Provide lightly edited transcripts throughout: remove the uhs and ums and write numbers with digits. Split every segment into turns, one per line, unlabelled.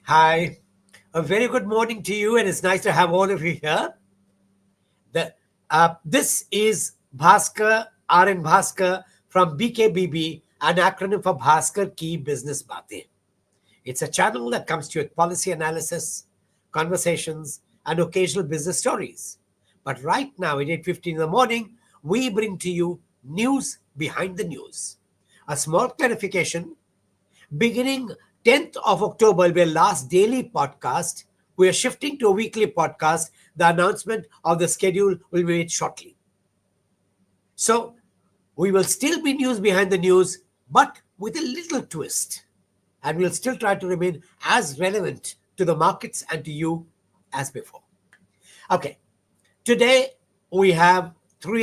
Hi, a very good morning to you, and it's nice to have all of you here. This is Bhaskar, R.N. Bhaskar from BKBB, an acronym for Bhaskar Key Business Baatein. It's a channel that comes to you with policy analysis, conversations, and occasional business stories. But right now, at 8:15 in the morning, we bring to you news behind the news. A small clarification. Beginning 10th of October will be our last daily podcast. We are shifting to a weekly podcast. The announcement of the schedule will be made shortly. So we will still be news behind the news, but with a little twist. And we'll still try to remain as relevant to the markets and to you as before. Okay. Today we have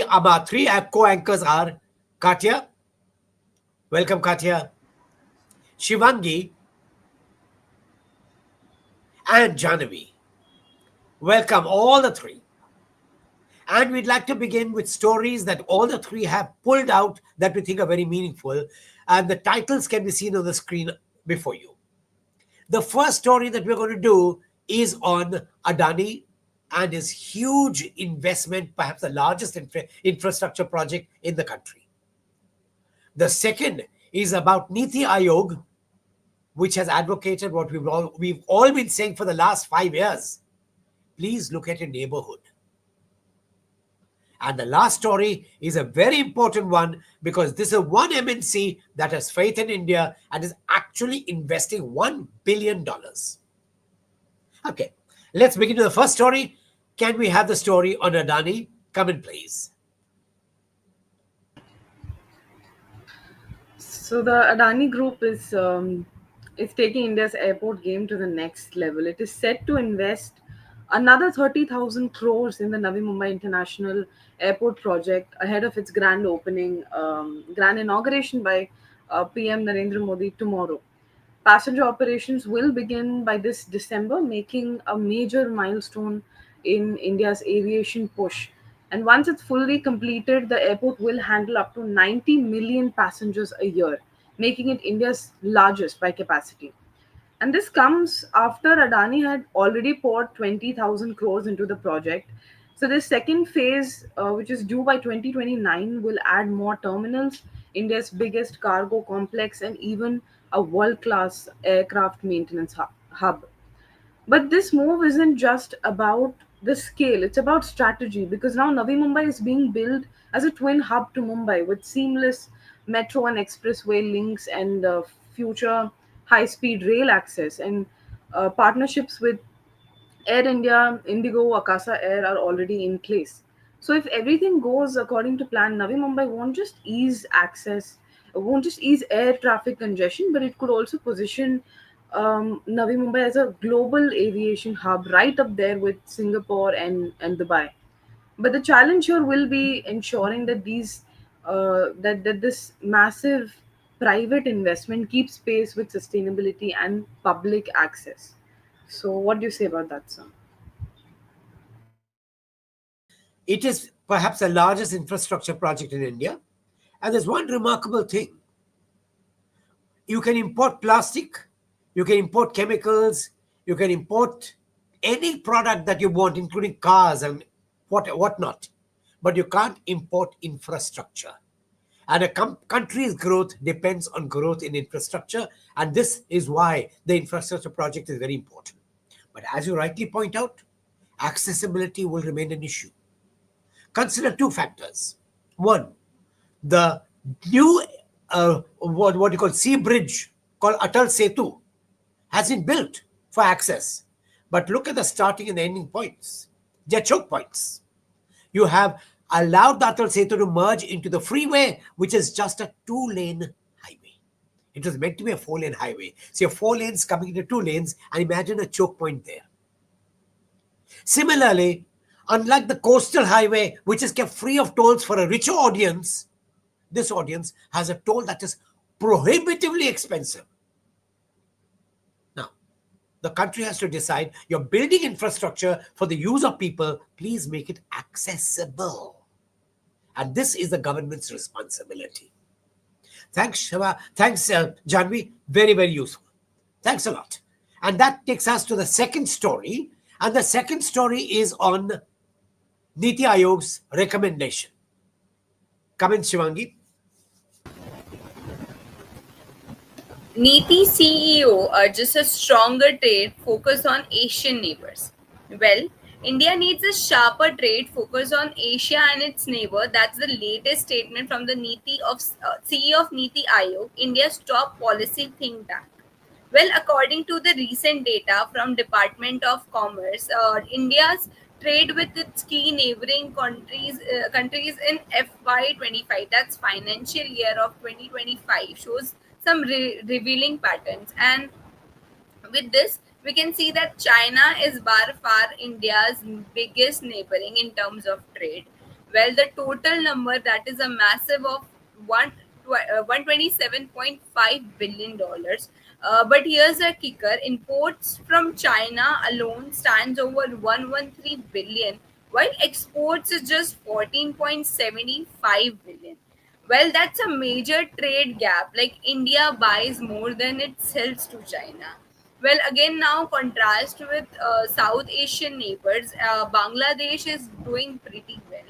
our three co-anchors are Katya. Welcome, Katya. Shivangi and Janavi. Welcome, all the three. And we'd like to begin with stories that all the three have pulled out that we think are very meaningful. And the titles can be seen on the screen before you. The first story that we're going to do is on Adani and his huge investment, perhaps the largest infrastructure project in the country. The second is about NITI Aayog, which has advocated what we've all been saying for the last 5 years. Please look at your neighborhood. And the last story is a very important one because this is one MNC that has faith in India and is actually investing $1 billion. Okay, let's begin with the first story. Can we have the story on Adani? Come in, please.
So the Adani Group is taking India's airport game to the next level. It is set to invest another 30,000 crores in the Navi Mumbai International Airport project ahead of its grand opening, grand inauguration by PM Narendra Modi tomorrow. Passenger operations will begin by this December, making a major milestone in India's aviation push. And once it's fully completed, the airport will handle up to 90 million passengers a year, making it India's largest by capacity. And this comes after Adani had already poured 20,000 crores into the project. So, this second phase, which is due by 2029, will add more terminals, India's biggest cargo complex, and even a world class aircraft maintenance hub. But this move isn't just about the scale, it's about strategy because now Navi Mumbai is being built as a twin hub to Mumbai with seamless metro and expressway links and future high speed rail access and partnerships with Air India, Indigo, Akasa Air are already in place. So if everything goes according to plan, Navi Mumbai won't just ease air traffic congestion, but it could also position Navi Mumbai as a global aviation hub right up there with Singapore and Dubai. But the challenge here will be ensuring that that this massive private investment keeps pace with sustainability and public access. So, what do you say about that, sir?
It is perhaps the largest infrastructure project in India. And there's one remarkable thing. You can import plastic, you can import chemicals, you can import any product that you want, including cars and whatnot. But you can't import infrastructure. And a country's growth depends on growth in infrastructure. And this is why the infrastructure project is very important. But as you rightly point out, accessibility will remain an issue. Consider two factors. One, the new what you call sea bridge called Atal Setu has been built for access. But look at the starting and the ending points. They're choke points. You have allowed the Atal Setu to merge into the freeway, which is just a 2-lane highway. It was meant to be a 4-lane highway. So you have 4 lanes coming into 2 lanes, and imagine a choke point there. Similarly, unlike the coastal highway, which is kept free of tolls for a richer audience, this audience has a toll that is prohibitively expensive. Now, the country has to decide you're building infrastructure for the use of people, please make it accessible. And this is the government's responsibility. Thanks, Shiva. Thanks, Janvi. Very, very useful. Thanks a lot. And that takes us to the second story. And the second story is on NITI Aayog's recommendation. Come in, Shivangi.
NITI CEO urges a stronger trade focus on Asian neighbors. Well, India needs a sharper trade focus on Asia and its neighbor. That's the latest statement from the CEO of NITI Aayog, India's top policy think tank. Well, according to the recent data from Department of Commerce, India's trade with its key neighboring countries in FY25, that's financial year of 2025, shows some revealing patterns. And with this, we can see that China is by far India's biggest neighboring in terms of trade. Well, the total number, that is a massive of one. $127.5 billion. But here's a kicker: imports from China alone stands over 113 billion, while exports is just 14.75 billion. Well, that's a major trade gap. Like India buys more than it sells to China. Well, again, now contrast with South Asian neighbors, Bangladesh is doing pretty well.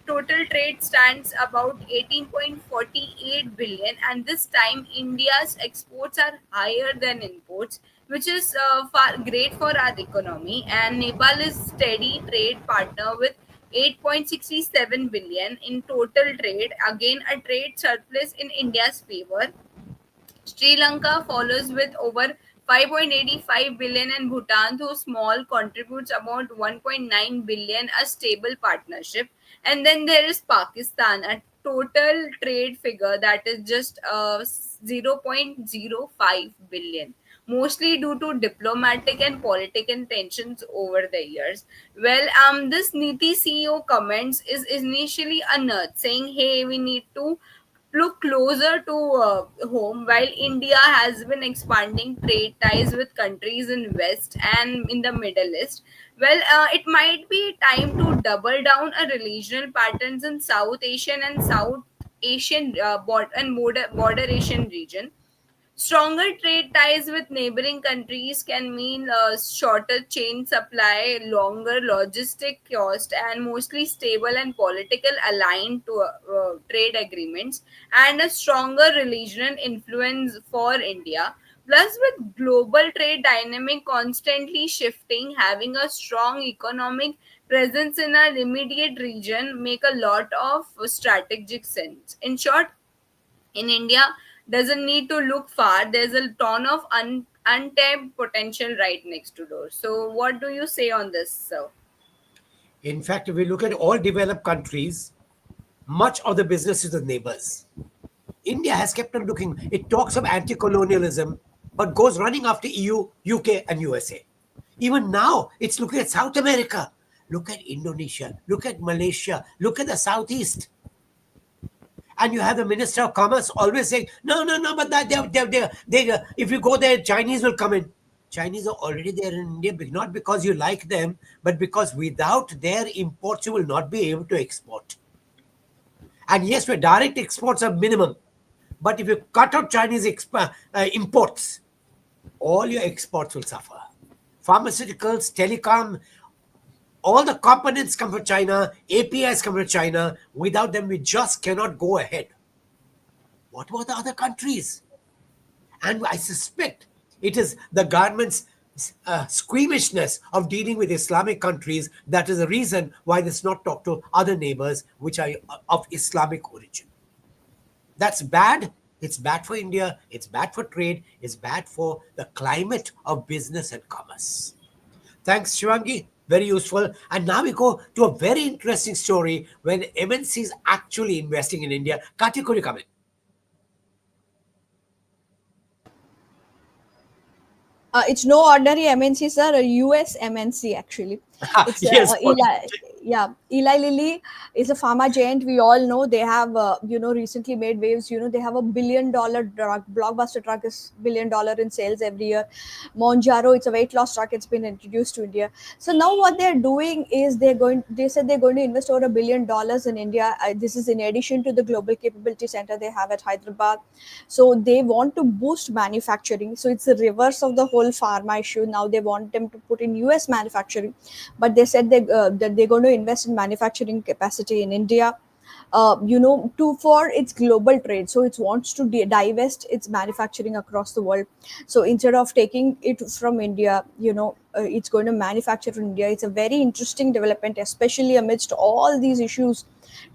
Total trade stands about 18.48 billion, and this time India's exports are higher than imports, which is far great for our economy. And Nepal is steady trade partner with 8.67 billion in total trade, again a trade surplus in India's favor. Sri Lanka follows with over 5.85 billion, and Bhutan, though small, contributes about 1.9 billion, a stable partnership. And then there is Pakistan, a total trade figure that is just 0.05 billion, mostly due to diplomatic and political tensions over the years. Well, this Niti CEO comments is initially unearthed, saying, "Hey, we need to look closer to home." While India has been expanding trade ties with countries in West and in the Middle East, well, it might be time to double down on regional patterns in South Asian and South Asian border Asian region. Stronger trade ties with neighboring countries can mean shorter chain supply, longer logistic cost, and mostly stable and political aligned to trade agreements, and a stronger regional influence for India. Plus, with global trade dynamic constantly shifting, having a strong economic presence in our immediate region make a lot of strategic sense. In short, in India doesn't need to look far. There's a ton of untapped potential right next to door. So, what do you say on this, sir?
In fact, if we look at all developed countries, much of the business is with neighbors. India has kept on looking. It talks of anti colonialism, but goes running after EU, UK, and USA. Even now, it's looking at South America. Look at Indonesia. Look at Malaysia. Look at the Southeast. And you have the Minister of Commerce always saying, no, no, no, but that if you go there, Chinese will come in. Chinese are already there in India, not because you like them, but because without their imports, you will not be able to export. And yes, your direct exports are minimum. But if you cut out Chinese imports, all your exports will suffer. Pharmaceuticals, telecom, all the components come from China, APIs come from China. Without them, we just cannot go ahead. What about the other countries? And I suspect it is the government's squeamishness of dealing with Islamic countries that is the reason why this not talk to other neighbors which are of Islamic origin. That's bad. It's bad for India. It's bad for trade. It's bad for the climate of business and commerce. Thanks, Shivangi. Very useful. And now we go to a very interesting story when MNCs actually investing in India. Kati, could you come in?
It's no ordinary MNC, sir. A US MNC actually. It's
Yes,
Eli. yeah, Eli Lilly is a pharma giant. We all know they have, recently made waves. They have $1 billion drug. Blockbuster drug is $1 billion in sales every year. Monjaro, it's a weight loss drug. It's been introduced to India. So now what they're doing is they said they're going to invest over $1 billion in India. This is in addition to the global capability center they have at Hyderabad. So they want to boost manufacturing. So it's the reverse of the whole pharma issue. Now they want them to put in US manufacturing, but they said that they're going to invest in manufacturing capacity in India, to for its global trade. So it wants to divest its manufacturing across the world. So instead of taking it from India, it's going to manufacture in India. It's a very interesting development, especially amidst all these issues,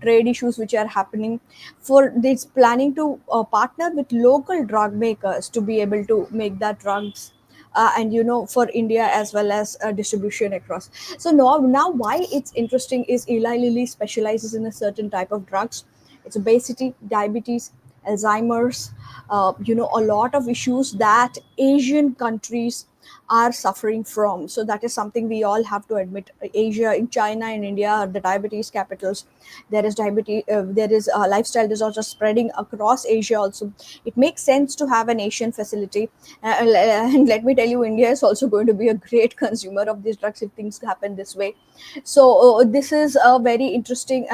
trade issues which are happening. For it's planning to partner with local drug makers to be able to make that drugs, and for India as well as distribution across. So now why it's interesting is Eli Lilly specializes in a certain type of drugs. It's obesity, diabetes, Alzheimer's, a lot of issues that Asian countries are suffering from. So that is something we all have to admit. Asia, in China and India are the diabetes capitals. There is diabetes, there is lifestyle disorders spreading across Asia also. It makes sense to have an Asian facility. And let me tell you, India is also going to be a great consumer of these drugs if things happen this way. So this is a very interesting,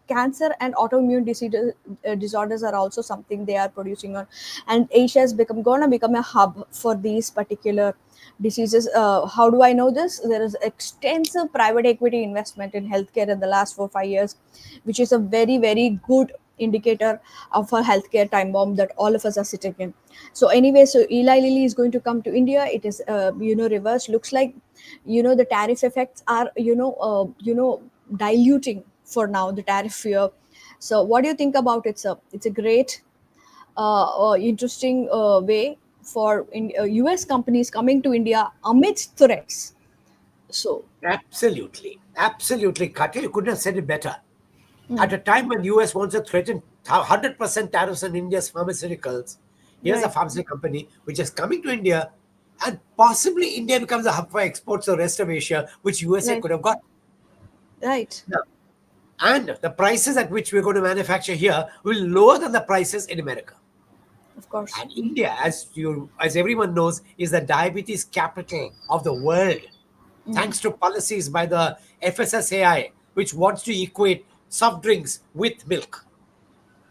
cancer and autoimmune disorders are also something they are producing on. And Asia is gonna become a hub for these particular diseases. How do I know this? There is extensive private equity investment in healthcare in the last 4 5 years, which is a very very good indicator of a healthcare time bomb that all of us are sitting in. So anyway, so Eli Lilly is going to come to India. It is reversed. Looks like the tariff effects are diluting for now, the tariff fear. So what do you think about it, sir? It's a great interesting way for US companies coming to India amidst threats. So
Absolutely. Absolutely, Katya. You couldn't have said it better. At a time when US wants to threaten 100% tariffs on India's pharmaceuticals, here's a
right,
pharmaceutical company which is coming to India, and possibly India becomes a hub for exports to the rest of Asia, which USA
right,
could have got.
right,
Now, and the prices at which we're going to manufacture here will lower than the prices in America.
of course.
And India, as everyone knows, is the diabetes capital of the world, thanks to policies by the FSSAI, which wants to equate soft drinks with milk.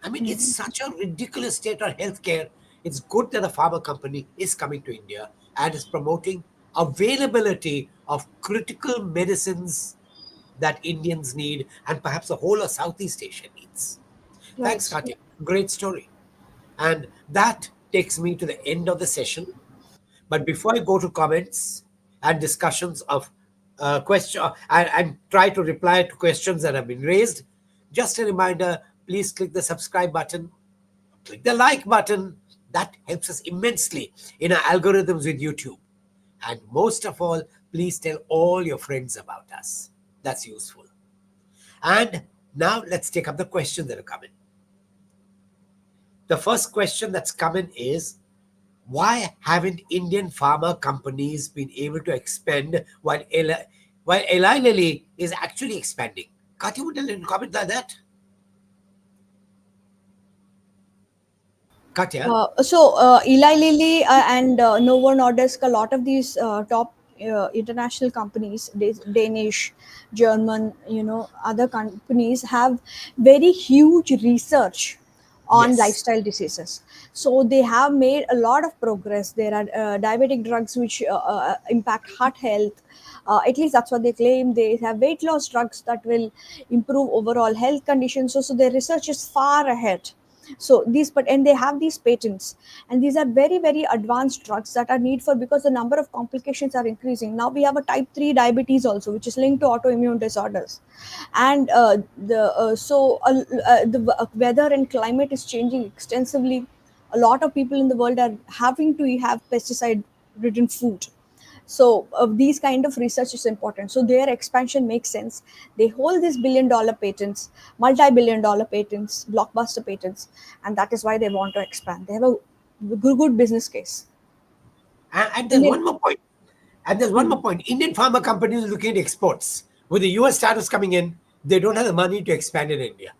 I mean, it's such a ridiculous state of healthcare. It's good that a pharma company is coming to India and is promoting availability of critical medicines that Indians need and perhaps the whole of Southeast Asia needs. Thanks,
Right.
Katya. Great story. And that takes me to the end of the session. But before I go to comments and discussions of question and try to reply to questions that have been raised, just a reminder: please click the subscribe button, click the like button. That helps us immensely in our algorithms with YouTube. And most of all, please tell all your friends about us. That's useful. And now let's take up the questions that are coming. The first question that's coming is, why haven't Indian pharma companies been able to expand while Eli Lilly is actually expanding? Katya, would you comment on that? Katya?
Eli Lilly and Novo Nordisk, a lot of these top international companies, Danish, German, other companies have very huge research on
Yes.
lifestyle diseases. So they have made a lot of progress. There are diabetic drugs which impact heart health. At least that's what they claim. They have weight loss drugs that will improve overall health conditions. So their research is far ahead. So and they have these patents, and these are very very advanced drugs that are need for, because the number of complications are increasing. Now we have a type 3 diabetes also, which is linked to autoimmune disorders. And the weather and climate is changing extensively. A lot of people in the world are having to have pesticide ridden food. So these kind of research is important. So their expansion makes sense. They hold these billion-dollar patents, multi-billion-dollar patents, blockbuster patents, and that is why they want to expand. They have a good business case.
And there's
Indian.
one more point. And there's one more point. Indian pharma companies are looking at exports. With the US tariffs coming in, they don't have the money to expand in India.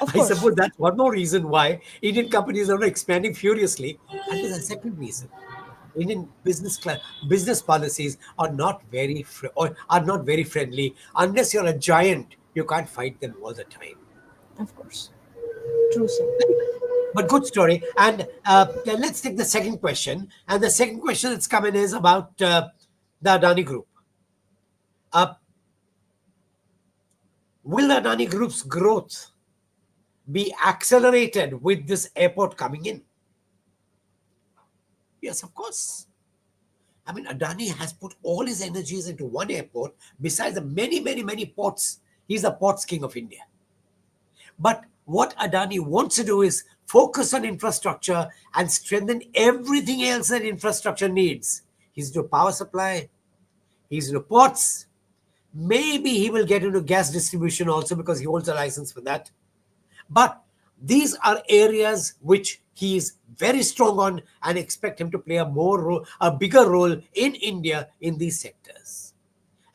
Of
I
course.
suppose that's one more reason why Indian companies are not expanding furiously. And there's a second reason. Indian business policies are not or are not very friendly. Unless you're a giant, you can't fight them all the time.
Of course. True, sir.
But good story. And then let's take the second question. And the second question that's coming is about the Adani Group. Uh, will the Adani Group's growth be accelerated with this airport coming in? Yes, of course. I mean, Adani has put all his energies into one airport besides the many, many, many ports. He's the ports king of India. But what Adani wants to do is focus on infrastructure and strengthen everything else that infrastructure needs. He's into power supply, he's into ports. Maybe he will get into gas distribution also because he holds a license for that. But these are areas which he is very strong on and expect him to play a bigger role in India in these sectors.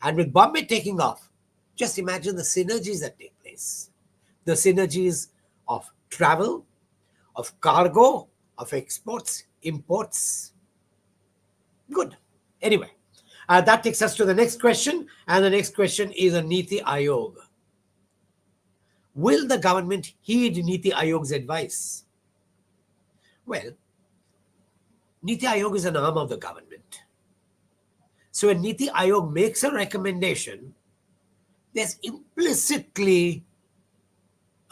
And with Bombay taking off, just imagine the synergies that take place. The synergies of travel, of cargo, of exports, imports. Good. Anyway, that takes us to the next question. And the next question is a NITI Aayog. Will the government heed NITI Aayog's advice? Well, NITI Aayog is an arm of the government. So when NITI Aayog makes a recommendation, there's implicitly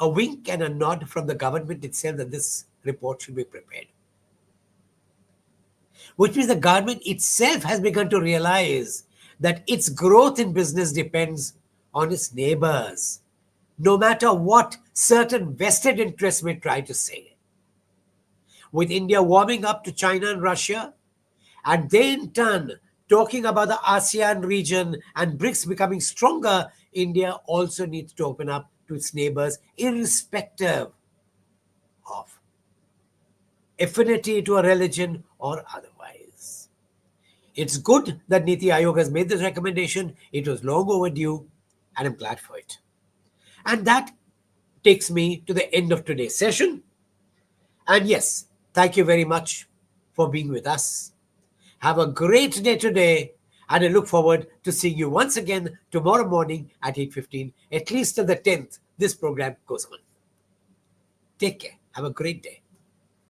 a wink and a nod from the government itself that this report should be prepared. Which means the government itself has begun to realize that its growth in business depends on its neighbors, no matter what certain vested interests may try to say. With India warming up to China and Russia, and they in turn talking about the ASEAN region and BRICS becoming stronger, India also needs to open up to its neighbors, irrespective of affinity to a religion or otherwise. It's good that NITI Aayog has made this recommendation. It was long overdue, and I'm glad for it. And that takes me to the end of today's session. And yes, thank you very much for being with us. Have a great day today, and I look forward to seeing you once again tomorrow morning at 8:15, at least till the 10th this program goes on. Take care. Have a great day.